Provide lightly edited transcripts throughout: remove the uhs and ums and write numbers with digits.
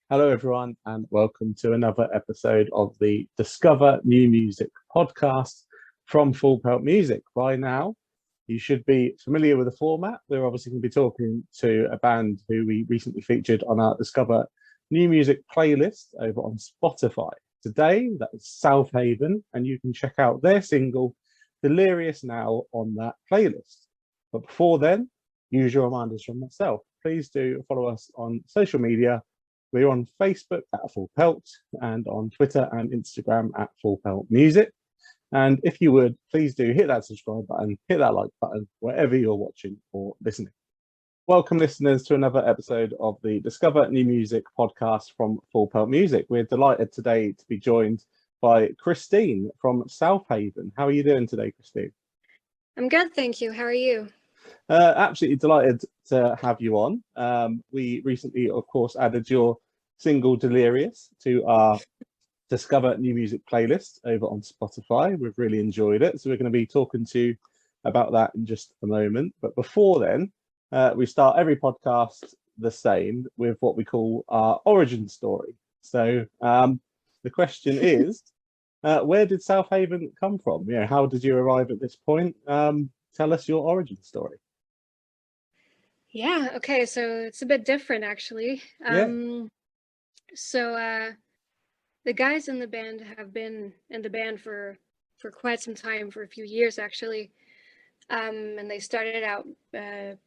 Hello, everyone, and welcome to another episode of the Discover New Music podcast from Pelt Music. By now, you should be familiar with the format. We're obviously going to be talking to a band who we recently featured on our Discover New Music playlist over on Spotify. Today, that is South Haven, and you can check out their single Delirious now on that playlist. But before then, usual reminders from myself. Please do follow us on social media. We're on Facebook at Full Pelt and on Twitter and Instagram at Full Pelt Music. And if you would, please do hit that subscribe button, hit that like button, wherever you're watching or listening. Welcome, listeners, to another episode of the Discover New Music podcast from Full Pelt Music. We're delighted today to be joined by Christine from South Haven. How are you doing today, Christine? I'm good, thank you. How are you? Absolutely delighted to have you on. We recently, of course, added your single Delirious to our Discover New Music playlist over on Spotify. We've really enjoyed it. So we're going to be talking to you about that in just a moment. But before then, we start every podcast the same with what we call our origin story. So the question is, where did South Haven come from? You know, how did you arrive at this point? Tell us your origin story. Yeah, okay, so it's a bit different actually. So the guys in the band have been in the band for quite some time, for a few years actually. And they started out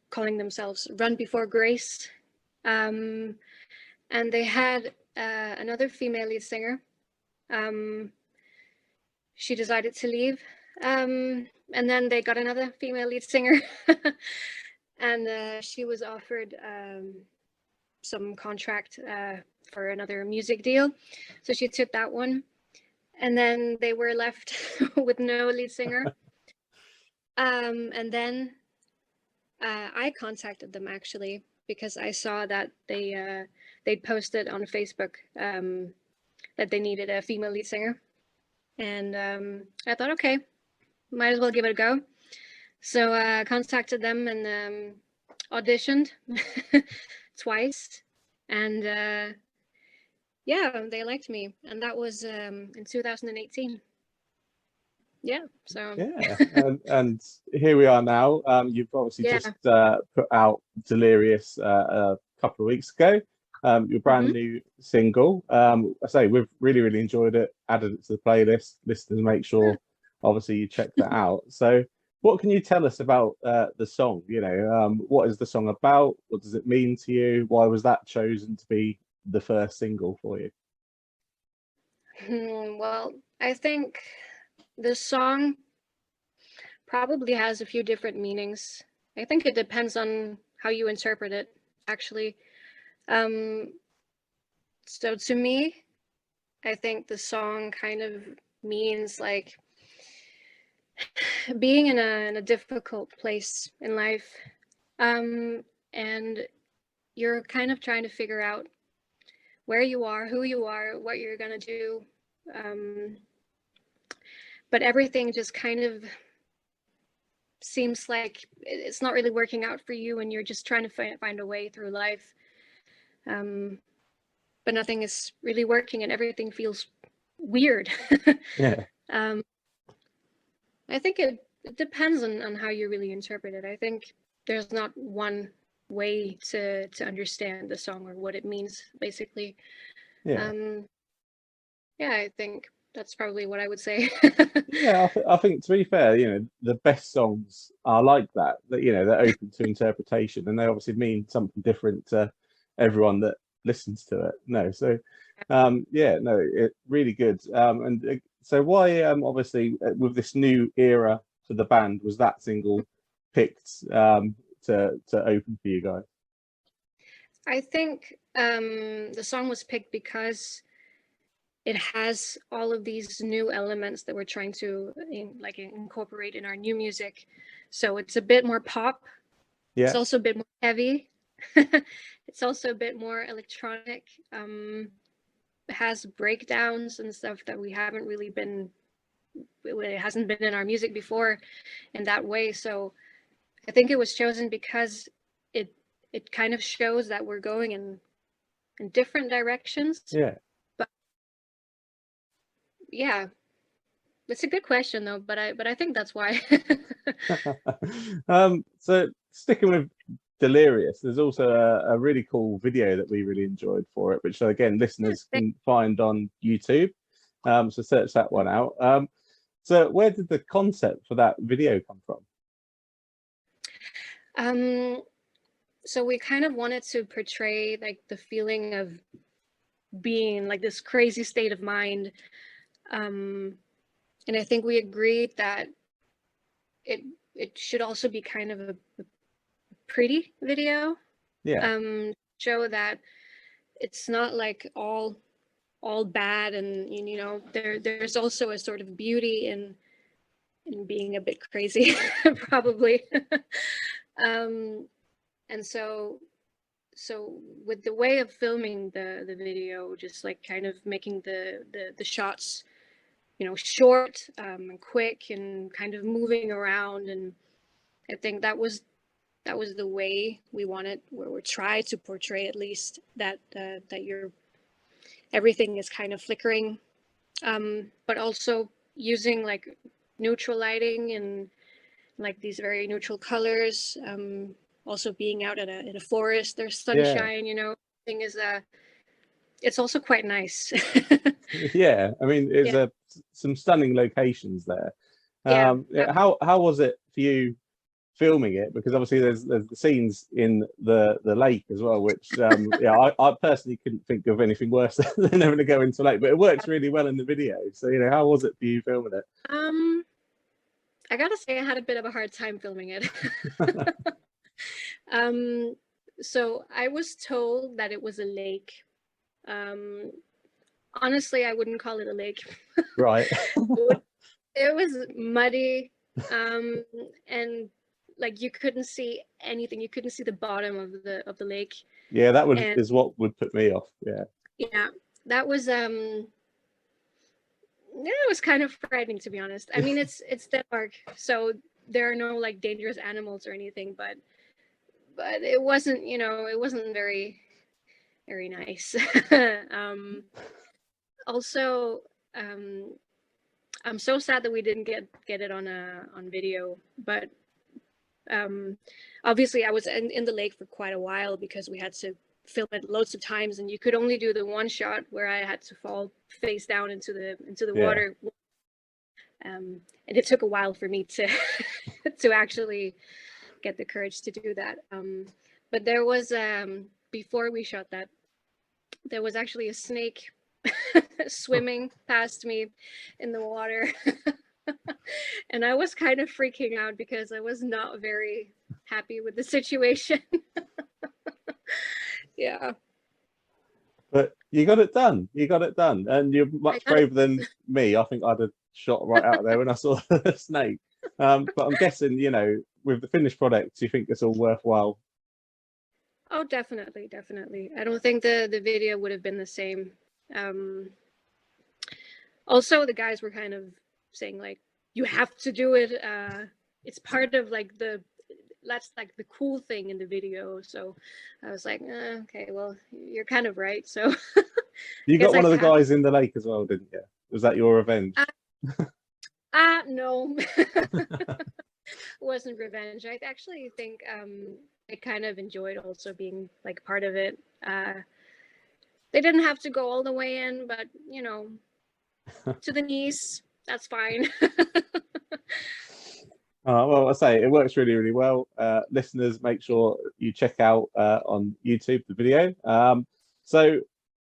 calling themselves Run Before Grace. And they had another female lead singer. She decided to leave. And then they got another female lead singer. And she was offered some contract for another music deal. So she took that one. And then they were left with no lead singer. And then I contacted them actually, because I saw that they'd posted on Facebook that they needed a female lead singer. And I thought, okay, might as well give it a go. So I contacted them and auditioned twice, and yeah, they liked me, and that was in 2018. Yeah, so yeah, and here we are now. You've obviously just put out Delirious a couple of weeks ago. Your brand new single. I say we've really enjoyed it. Added it to the playlist. Listeners, make sure obviously you check that out. So, what can you tell us about the song? You know, what is the song about? What does it mean to you? Why was that chosen to be the first single for you? Well, I think the song probably has a few different meanings. I think it depends on how you interpret it, actually. So to me, I think the song kind of means like being in a difficult place in life, and you're kind of trying to figure out where you are, who you are, what you're gonna do, but everything just kind of seems like it's not really working out for you, and you're just trying to find a way through life, but nothing is really working and everything feels weird. Yeah. I think it depends on how you really interpret it. I think there's not one way to understand the song or what it means, basically. Yeah. Yeah, I think that's probably what I would say. Yeah, I think to be fair, you know, the best songs are like that, you know, they're open to interpretation and they obviously mean something different to everyone that listens to it. No, so yeah, no, it really good. And so why obviously with this new era for the band was that single picked to open for you guys? I think the song was picked because it has all of these new elements that we're trying to incorporate in our new music. So it's a bit more pop. Yeah. It's also a bit more heavy. It's also a bit more electronic. It has breakdowns and stuff that we haven't really been, it hasn't been in our music before in that way. So I think it was chosen because it kind of shows that we're going in in different directions. Yeah. But yeah, it's a good question though, but I think that's why. So sticking with Delirious, there's also a really cool video that we really enjoyed for it, which again listeners can find on YouTube. So search that one out. So where did the concept for that video come from? So we kind of wanted to portray like the feeling of being like this crazy state of mind. And I think we agreed that it should also be kind of a pretty video. Yeah. Show that it's not like all bad, and you know there's also a sort of beauty in being a bit crazy, probably. And so with the way of filming the video, just like kind of making the shots, you know, short and quick and kind of moving around, and I think that was the way we wanted, or try to portray at least, that everything is kind of flickering, but also using like neutral lighting and like these very neutral colors. Also being out in a forest, there's sunshine, you know, thing is it's also quite nice. Yeah, I mean, it's Yeah. some stunning locations there. Yeah. How was it for you filming it? Because obviously there's the scenes in the lake as well, which yeah, I personally couldn't think of anything worse than having to go into a lake, but it works really well in the video. So, you know, how was it for you filming it? I gotta say I had a bit of a hard time filming it. So I was told that it was a lake. Honestly, I wouldn't call it a lake. Right. It was muddy, and like you couldn't see anything. You couldn't see the bottom of the lake. Yeah, that And is what would put me off. yeah, that was yeah, it was kind of frightening, to be honest. I mean, it's Denmark, so there are no like dangerous animals or anything, but it wasn't, you know, it wasn't very nice. Also, I'm so sad that we didn't get it on video, but obviously I was in the lake for quite a while because we had to film it loads of times, and you could only do the one shot where I had to fall face down into the Yeah. water. And it took a while for me to to actually get the courage to do that. But there was before we shot that, there was actually a snake swimming past me in the water. And I was kind of freaking out because I was not very happy with the situation. Yeah. But you got it done. You got it done, and you're much braver than me. I think I'd have shot right out of there when I saw the snake. But I'm guessing, you know, with the finished product, you think it's all worthwhile. Oh, definitely, definitely. I don't think the video would have been the same. Also, the guys were kind of saying like, "You have to do it. It's part of like that's like the cool thing in the video." So I was like, okay, well, you're kind of right. So You got one of the have guys in the lake as well, didn't you? Was that your revenge? No. Wasn't revenge. I actually think I kind of enjoyed also being like part of it. They didn't have to go all the way in, but you know, to the knees, that's fine. Well, I say it works really, really well. Listeners, make sure you check out on YouTube the video. So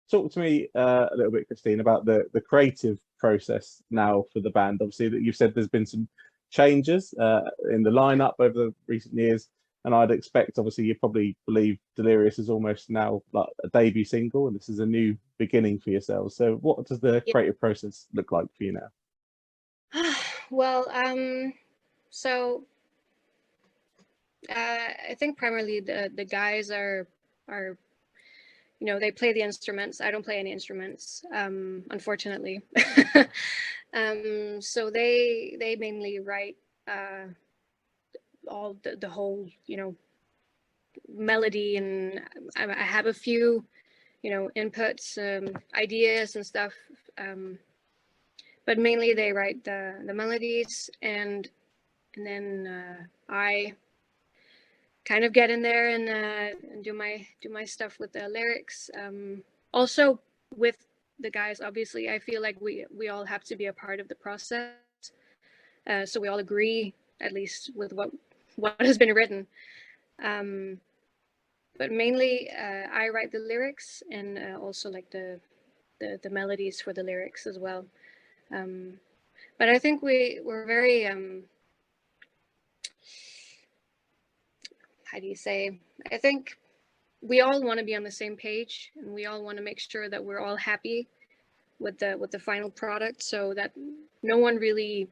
talk to me a little bit, Christine, about the creative process now for the band. Obviously, that you've said there's been some changes in the lineup over the recent years, and I'd expect, obviously, you probably believe Delirious is almost now like a debut single, and this is a new beginning for yourselves. So, what does the creative process look like for you now? Well, so I think primarily the guys are you know, they play the instruments. I don't play any instruments, unfortunately. So they mainly write all the whole, you know, melody, and I have a few inputs, ideas and stuff. But mainly they write the melodies, and then I kind of get in there and do my stuff with the lyrics. Also with the guys, obviously, I feel like we all have to be a part of the process, so we all agree at least with what has been written. But mainly I write the lyrics, and also like the melodies for the lyrics as well. But I think we're very how do you say? I think we all want to be on the same page, and we all want to make sure that we're all happy with the final product, so that no one really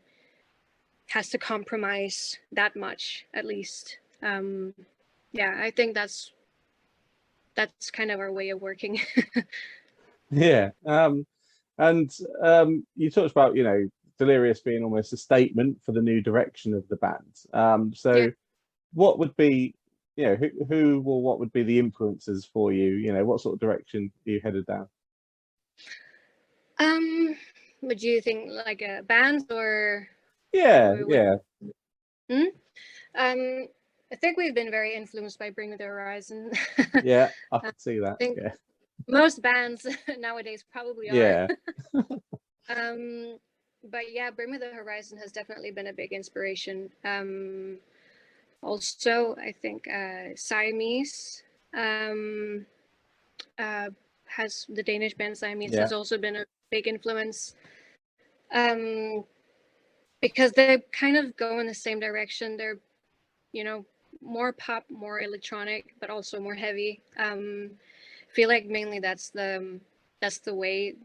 has to compromise that much, at least. Yeah, I think that's kind of our way of working. Yeah. And you talked about, Delirious being almost a statement for the new direction of the band. So Yeah. what would be, who or what would be the influences for you? What sort of direction are you headed down? Would you think like a band or? Yeah, Or yeah, I think we've been very influenced by Bring Me the Horizon. yeah. I I can see that. think Yeah, most bands nowadays probably are. yeah, But yeah, Bring Me the Horizon has definitely been a big inspiration. Also, I think Siamese has the Danish band Siamese yeah, has also been a big influence. Because they kind of go in the same direction. They're, more pop, more electronic, but also more heavy. I feel like mainly that's the way,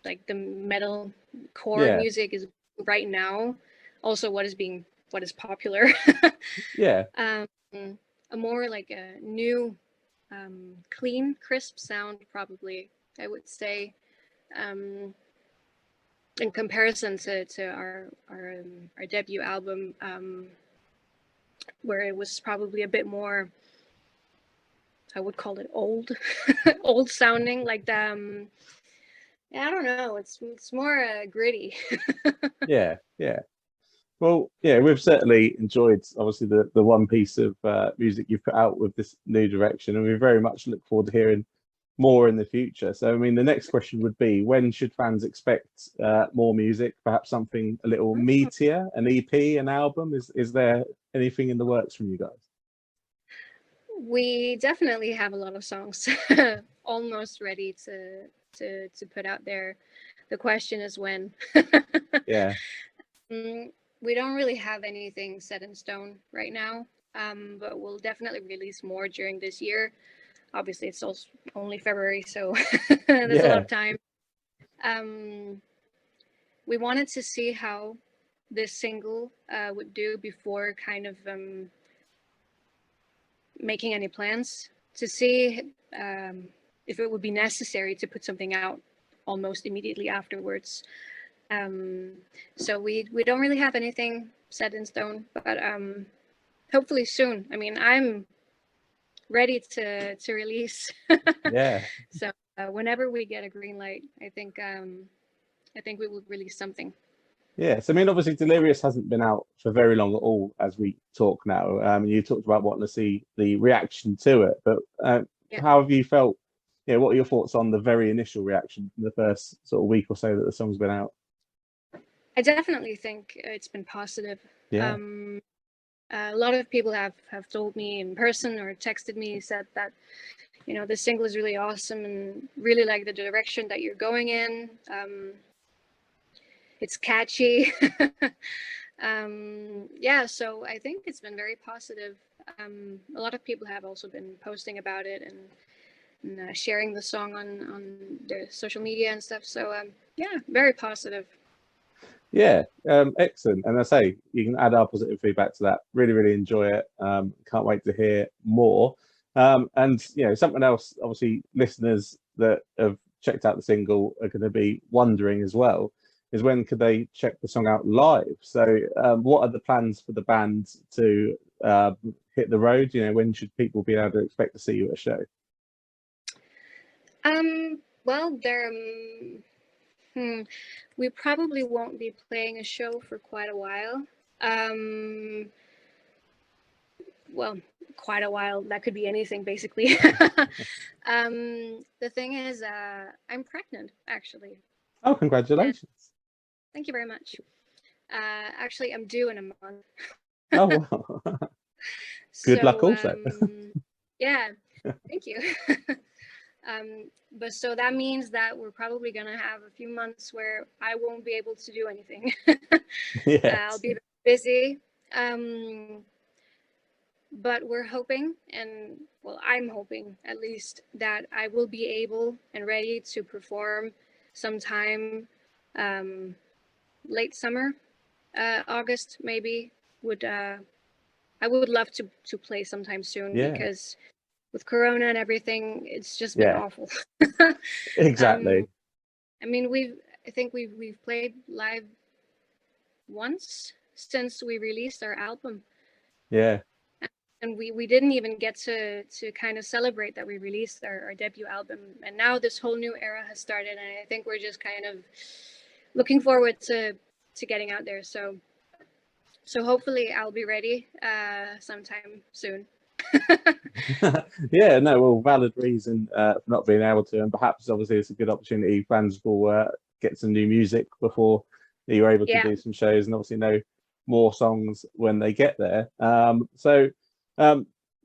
like the metal core yeah, music is right now. Also, what is popular. yeah, um, a more like a new, clean, crisp sound, probably I would say. In comparison to our debut album, where it was probably a bit more, I would call it old, old sounding, like the yeah, I don't know, it's more gritty. yeah, yeah. Well, yeah, we've certainly enjoyed obviously the one piece of music you've put out with this new direction, and we very much look forward to hearing more in the future. So, I mean, the next question would be, when should fans expect more music? Perhaps something a little meatier, an EP, an album? Is there anything in the works from you guys? We definitely have a lot of songs almost ready to put out there. The question is when. Yeah, We don't really have anything set in stone right now, but we'll definitely release more during this year. Obviously, it's also only February, so there's a lot yeah, of time. We wanted to see how this single would do before kind of making any plans, to see if it would be necessary to put something out almost immediately afterwards. So we don't really have anything set in stone, but hopefully soon. I mean, I'm ready to release. yeah. So whenever we get a green light, I think we will release something. Yes, I mean, obviously, Delirious hasn't been out for very long at all as we talk now. You talked about wanting to see the reaction to it, but Yeah, how have you felt? What are your thoughts on the very initial reaction in the first sort of week or so that the song's been out? I definitely think it's been positive. Yeah, Um, a lot of people have told me in person or texted me, said that the single is really awesome and really like the direction that you're going in. It's catchy. Yeah, so I think it's been very positive. A lot of people have also been posting about it and sharing the song on their social media and stuff. So yeah, very positive. yeah, excellent. And I say you can add our positive feedback to that. Really, really enjoy it. Can't wait to hear more. And something else, obviously, listeners that have checked out the single are going to be wondering as well, is when could they check the song out live? So, what are the plans for the band to hit the road? When should people be able to expect to see you at a show? Well, we probably won't be playing a show for quite a while. Well, quite a while. That could be anything, basically. The thing is, I'm pregnant, actually. Oh, And congratulations. thank you very much. Actually, I'm due in a month. Oh, wow. Good luck So, also. yeah, thank you. But so that means that we're probably going to have a few months where I won't be able to do anything. I'll Yes. be busy. But we're hoping, and well, I'm hoping at least, that I will be able and ready to perform sometime late summer, August maybe. Would I would love to play sometime soon, Yeah. because with Corona and everything, it's just been Yeah. awful. Exactly. I mean, I think we've played live once since we released our album, Yeah. and we didn't even get to kind of celebrate that we released our debut album. And now this whole new era has started, and I think we're just kind of looking forward to getting out there. So hopefully I'll be ready sometime soon. Yeah, no, well, valid reason for not being able to, and perhaps obviously it's a good opportunity. Fans will get some new music before you're able to Yeah, do some shows, and obviously know more songs when they get there. Um,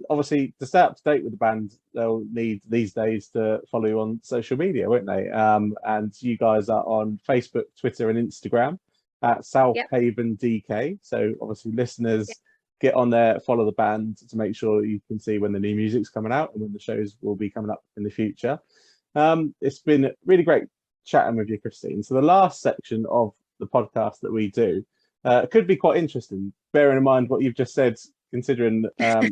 obviously, to stay up to date with the band, they'll need these days to follow you on social media, won't they? And you guys are on Facebook, Twitter, and Instagram at South yep, Haven DK. So obviously, yep. listeners, get on there, follow the band to make sure you can see when the new music's coming out and when the shows will be coming up in the future. It's been really great chatting with you, Christine. So the last section of the podcast that we do could be quite interesting, bearing in mind what you've just said, considering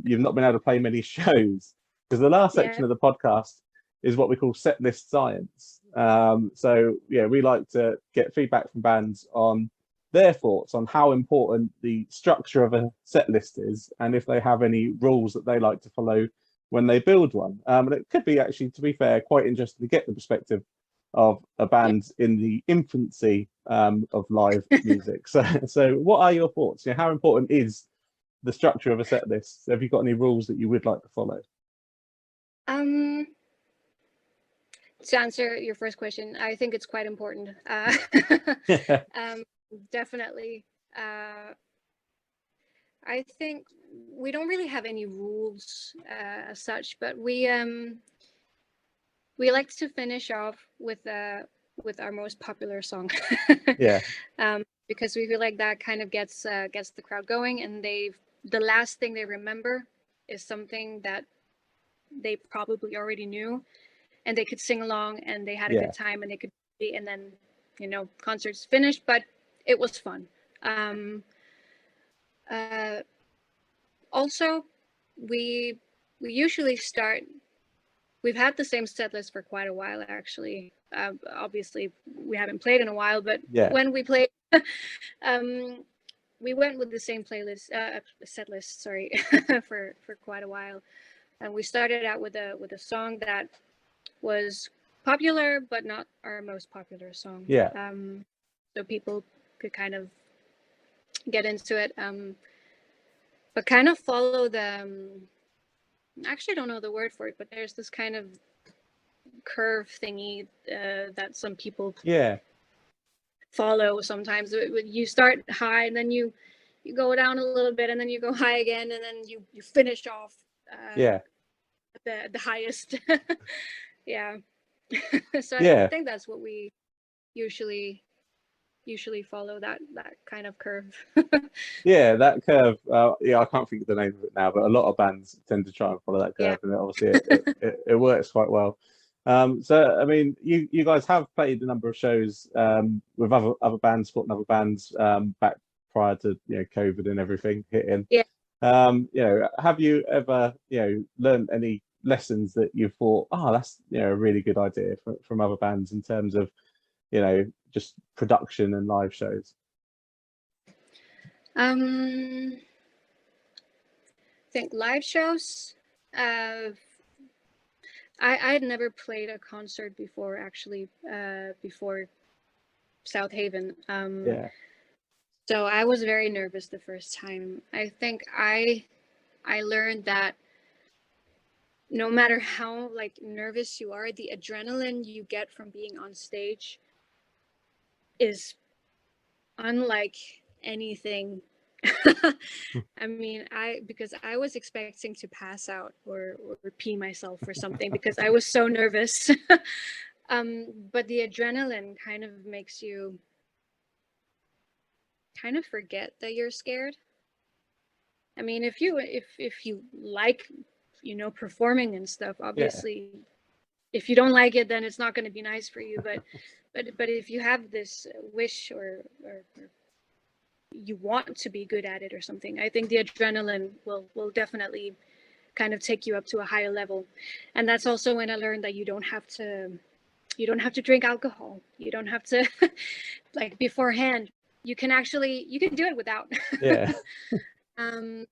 you've not been able to play many shows. Because the last Yeah. section of the podcast is what we call set list science. So yeah, we like to get feedback from bands on their thoughts on how important the structure of a set list is, and if they have any rules that they like to follow when they build one. And it could be actually, to be fair, quite interesting to get the perspective of a Yeah. band in the infancy of live music. So what are your thoughts? You know, how important is the structure of a set list? Have you got any rules that you would like to follow? Um, to answer your first question, I think it's quite important. Um, Definitely. I think we don't really have any rules as such, but we like to finish off with our most popular song. Yeah, Because we feel like that kind of gets the crowd going, and the last thing they remember is something that they probably already knew, and they could sing along, and they had a yeah, good time, and they could and then concerts finished, but it was fun. um uh Also, we usually start. We've had the same set list for quite a while, actually. Obviously, we haven't played in a while, but yeah, when we played, um, we went with the same playlist, set list. Sorry, for quite a while, and we started out with a song that was popular, but not our most popular song. yeah, So people could kind of get into it, but kind of follow the. I actually don't know the word for it, but there's this kind of curve thingy that some people yeah, follow sometimes. You start high, and then you go down a little bit, and then you go high again, and then you finish off yeah, at the highest. Yeah. So I yeah. think that's what we usually follow, that kind of curve. Yeah, that curve. Yeah, I can't think of the name of it now, but a lot of bands tend to try and follow that Yeah. curve, and obviously it works quite well. So I mean, you guys have played a number of shows with other bands, supporting other bands back prior to COVID and everything hitting. Yeah. Have you ever learned any lessons that you thought, oh, that's a really good idea from other bands in terms of just production and live shows? I think live shows. Uh, I had never played a concert before, actually, before South Haven. Yeah. So I was very nervous the first time. I think I learned that no matter how like nervous you are, the adrenaline you get from being on stage is unlike anything. I mean, because I was expecting to pass out or pee myself or something because I was so nervous. But the adrenaline kind of makes you kind of forget that you're scared. I mean, if you like, performing and stuff, Yeah. obviously, if you don't like it, then it's not going to be nice for you. But if you have this wish or you want to be good at it or something, I think the adrenaline will definitely kind of take you up to a higher level. And that's also when I learned that you don't have to drink alcohol. You don't have to like beforehand. You can do it without. Yeah. um,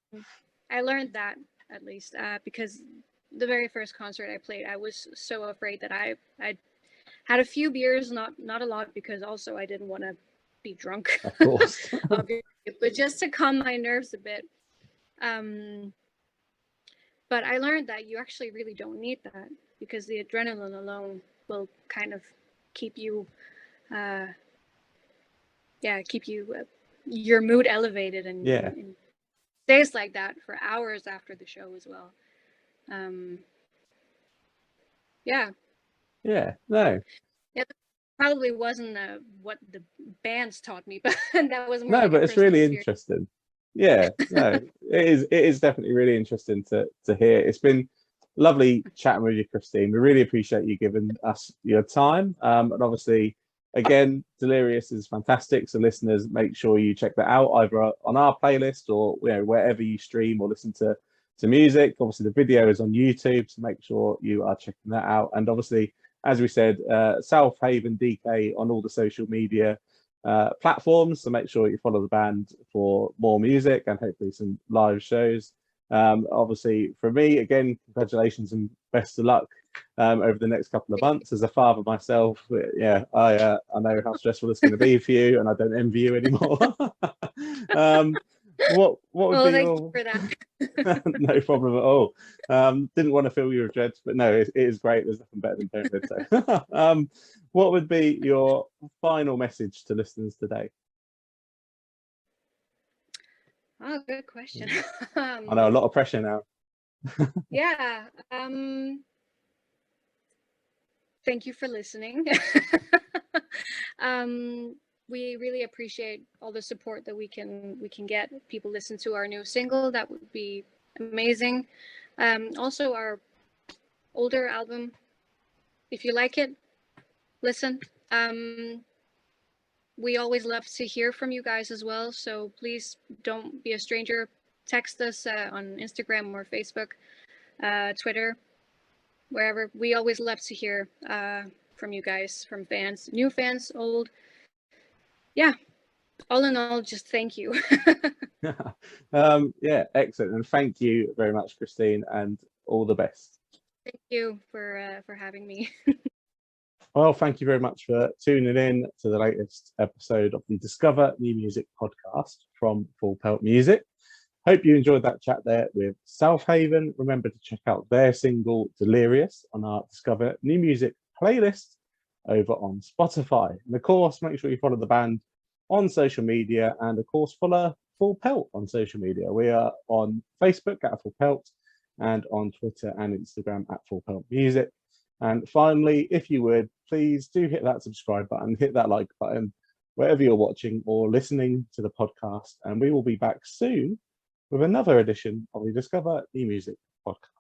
I learned that at least because the very first concert I played, I was so afraid that I had a few beers, not a lot, because also I didn't want to be drunk, Of course. obviously, but just to calm my nerves a bit. Um, but I learned that you actually really don't need that because the adrenaline alone will kind of keep you, uh, keep you your mood elevated Yeah. and stays like that for hours after the show as well. Um, yeah, Yeah. No. yeah, that probably wasn't what the bands taught me, but that was more No, like a but it's personal really experience. interesting. Yeah, no, it is definitely really interesting to hear. It's been lovely chatting with you, Christine. We really appreciate you giving us your time. And obviously, again, Delirious is fantastic. So listeners, make sure you check that out either on our playlist or wherever you stream or listen to music. Obviously, the video is on YouTube, so make sure you are checking that out. And obviously, as we said, South Haven DK on all the social media platforms. So make sure you follow the band for more music and hopefully some live shows. Obviously, for me, again, congratulations and best of luck over the next couple of months. As a father myself, yeah, I know how stressful it's going to be for you, and I don't envy you anymore. What would Well, be thank you your for that. no problem at all. Didn't want to fill you with dread, but no, it is great. There's nothing better than COVID. So, what would be your final message to listeners today? Oh, good question. I know a lot of pressure now. Yeah. Thank you for listening. We really appreciate all the support that we can get. People listen to our new single. That would be amazing. Also, our older album. If you like it, listen. We always love to hear from you guys as well. So please don't be a stranger. Text us on Instagram or Facebook, Twitter, wherever. We always love to hear from you guys, from fans, new fans, old. Yeah. All in all, just thank you. Yeah, excellent. And thank you very much, Christine, and all the best. Thank you for having me. Well, thank you very much for tuning in to the latest episode of the Discover New Music podcast from Full Pelt Music. Hope you enjoyed that chat there with South Haven. Remember to check out their single Delirious on our Discover New Music playlist over on Spotify. And of course, make sure you follow the band on social media and of course follow Full Pelt on social media. We are on Facebook at Full Pelt and on Twitter and Instagram at Full Pelt Music. And finally, if you would, please do hit that subscribe button, hit that like button, wherever you're watching or listening to the podcast. And we will be back soon with another edition of the Discover New Music podcast.